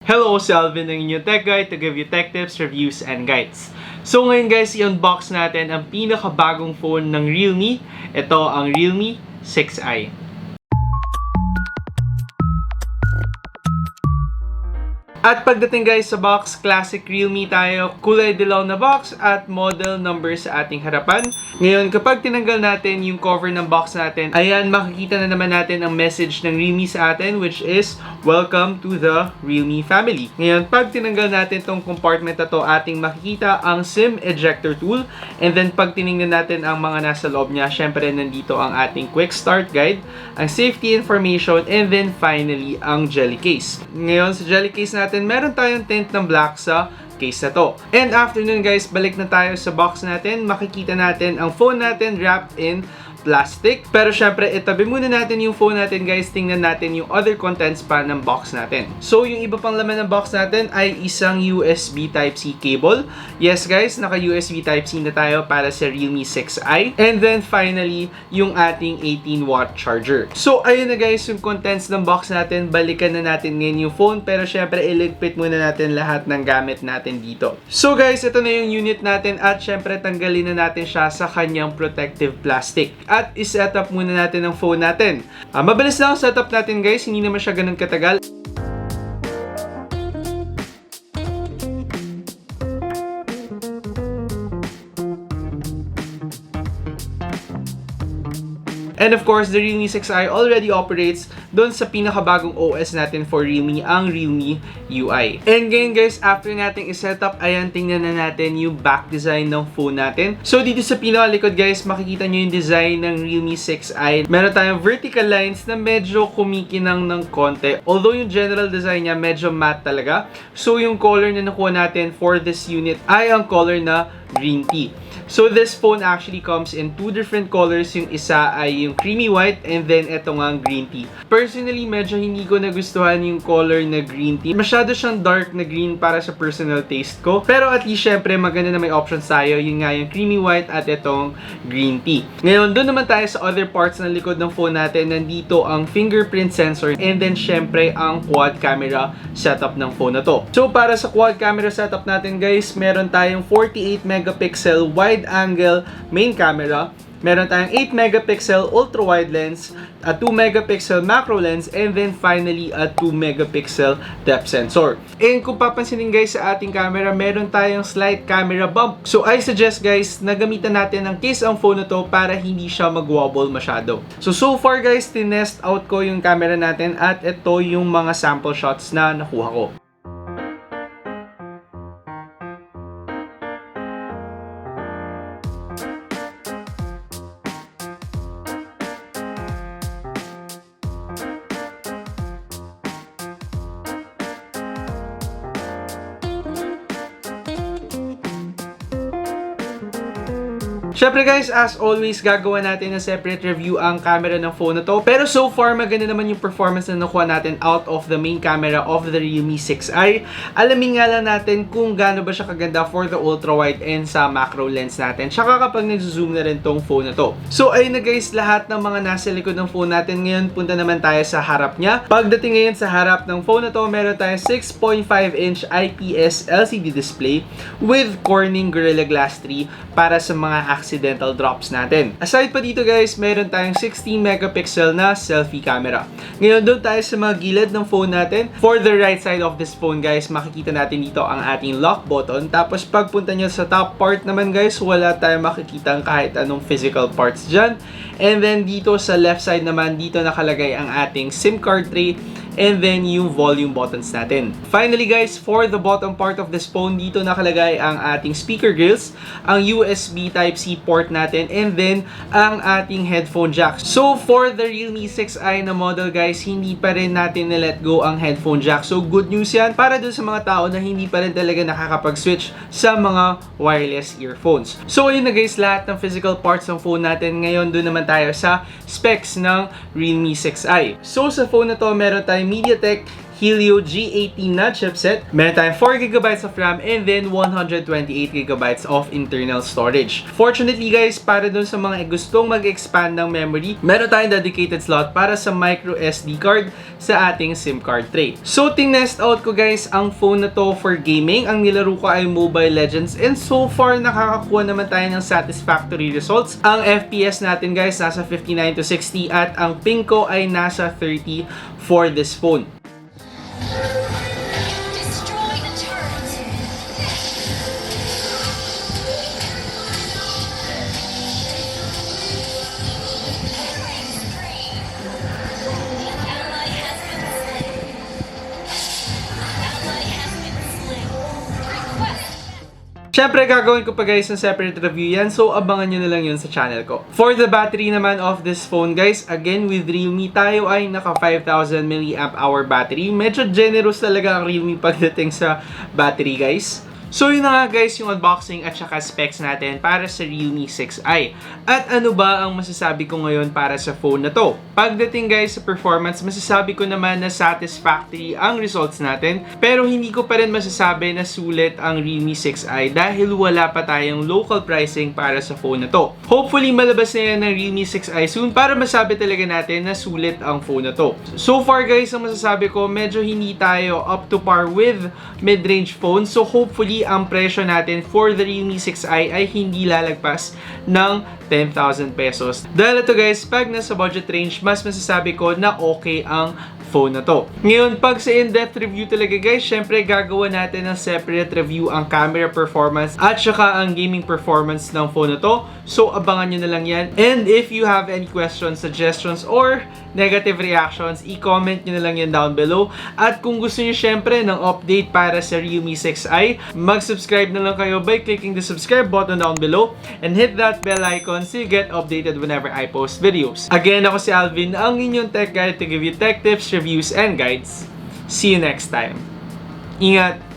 Hello, si Alvin ng inyong tech guide to give you tech tips, reviews, and guides. So ngayon guys, i-unbox natin ang pinakabagong phone ng Realme. Ito ang Realme 6i. At pagdating guys sa box, classic Realme tayo, kulay dilaw na box at model number sa ating harapan. Ngayon, kapag tinanggal natin yung cover ng box natin, ayan, makikita na naman natin ang message ng Realme sa atin, which is, welcome to the Realme family. Ngayon, pag tinanggal natin tong compartment na to, ating makikita ang SIM ejector tool. And then, pag tinignan natin ang mga nasa loob niya, syempre nandito ang ating quick start guide, ang safety information, and then finally, ang jelly case. Ngayon, sa jelly case natin, meron tayong tint ng black sa case na to. And after nun guys, balik na tayo sa box natin. Makikita natin ang phone natin wrapped in plastic. Pero syempre, itabi muna natin yung phone natin guys. Tingnan natin yung other contents pa ng box natin. So, yung iba pang laman ng box natin ay isang USB Type-C cable. Yes guys, naka USB Type-C na tayo para sa Realme 6i. And then finally, yung ating 18-watt charger. So, ayun na guys, yung contents ng box natin. Balikan na natin ngayon yung phone. Pero syempre, iligpit muna natin lahat ng gamit natin dito. So guys, ito na yung unit natin. At syempre, tanggalin na natin siya sa kanyang protective plastic. At i-set up muna natin ang phone natin. Mabilis lang ang setup natin guys, hindi naman siya ganun katagal. And of course, the Realme 6i already operates doon sa pinakabagong OS natin for Realme, ang Realme UI. And ngayon guys, after nating i-setup, ayan, tingnan na natin yung back design ng phone natin. So dito sa pinakalikod guys, makikita nyo yung design ng Realme 6i. Meron tayong vertical lines na medyo kumikinang ng konti. Although yung general design niya medyo matte talaga. So yung color na nakuha natin for this unit ay ang color na green tea. So this phone actually comes in two different colors. Yung isa ay yung creamy white and then ito nga green tea. Personally, medyo hindi ko nagustuhan yung color na green tea. Masyado siyang dark na green para sa personal taste ko. Pero at least syempre maganda na may options tayo. Yun nga yung creamy white at itong green tea. Ngayon, doon naman tayo sa other parts ng likod ng phone natin. Nandito ang fingerprint sensor and then syempre ang quad camera setup ng phone na to. So para sa quad camera setup natin guys, meron tayong 48 megapixel wide angle main camera. Meron tayong 8 megapixel ultra wide lens, a 2 megapixel macro lens, and then finally a 2 megapixel depth sensor. And kung papansinin guys sa ating camera, meron tayong slight camera bump. So I suggest guys na gamitan natin ng case ang phone na to para hindi siya mag-wobble masyado. So far guys, tinest out ko yung camera natin at ito yung mga sample shots na nakuha ko. Syempre guys, as always, gagawa natin ng separate review ang camera ng phone na to. Pero so far, maganda naman yung performance na nakuha natin out of the main camera of the Realme 6i. Alamin nga lang natin kung gaano ba siya kaganda for the ultra-wide and sa macro lens natin. Tsaka kapag nag-zoom na rin tong phone na to. So ayun na guys, lahat ng mga nasa likod ng phone natin. Ngayon, punta naman tayo sa harap niya. Pagdating ngayon sa harap ng phone na to, meron tayong 6.5-inch IPS LCD display with Corning Gorilla Glass 3 para sa mga accidental drops natin. Aside pa dito guys, meron tayong 16 megapixel na selfie camera. Ngayon, doon tayo sa mga gilid ng phone natin. For the right side of this phone guys, makikita natin dito ang ating lock button. Tapos pagpunta nyo sa top part naman guys, wala tayong makikita kahit anong physical parts dyan. And then dito sa left side naman, dito nakalagay ang ating SIM card tray and then yung volume buttons natin. Finally guys, for the bottom part of this phone, dito nakalagay ang ating speaker grills, ang USB Type-C port natin, and then ang ating headphone jack. So for the Realme 6i na model guys, hindi pa rin natin na-let go ang headphone jack. So good news yan para dun sa mga tao na hindi pa rin talaga nakakapag-switch sa mga wireless earphones. So ayun na guys, lahat ng physical parts ng phone natin. Ngayon, dun naman tayo sa specs ng Realme 6i. So sa phone na to, meron tayong MediaTek Helio G18 na chipset. Meron tayong 4GB of RAM and then 128GB of internal storage. Fortunately guys, para dun sa mga gustong mag-expand ng memory, meron tayong dedicated slot para sa micro SD card sa ating SIM card tray. So, tinest out ko guys ang phone na to for gaming. Ang nilaro ko ay Mobile Legends and so far nakakakuha naman tayo ng satisfactory results. Ang FPS natin guys nasa 59 to 60 at ang ping ko ay nasa 30 for this phone. Siyempre, gagawin ko pa guys ng separate review yan, so abangan nyo na lang yun sa channel ko. For the battery naman of this phone guys, again with Realme, tayo ay naka 5,000 mAh battery. Medyo generous talaga ang Realme pagdating sa battery guys. So yun na nga guys yung unboxing at saka specs natin para sa Realme 6i. At ano ba ang masasabi ko ngayon para sa phone na to? Pagdating guys sa performance, masasabi ko naman na satisfactory ang results natin. Pero hindi ko pa rin masasabi na sulit ang Realme 6i dahil wala pa tayong local pricing para sa phone na to. Hopefully malabas na yan ng Realme 6i soon para masabi talaga natin na sulit ang phone na to. So far guys, ang masasabi ko, medyo hindi tayo up to par with mid-range phones. So hopefully ang presyo natin for the Realme 6i ay hindi lalagpas ng 10,000 pesos. Dahil ito guys, pag nasa budget range, mas masasabi ko na okay ang phone na to. Ngayon, pag sa in-depth review talaga guys, syempre gagawa natin ng separate review ang camera performance at saka ang gaming performance ng phone na to. So, abangan nyo na lang yan. And if you have any questions, suggestions, or negative reactions, i-comment nyo na lang yan down below. At kung gusto nyo syempre ng update para sa Realme 6i, mag-subscribe na lang kayo by clicking the subscribe button down below and hit that bell icon so you get updated whenever I post videos. Again, ako si Alvin, ang inyong tech guide to give you tech tips, reviews, and guides. See you next time. Ingat!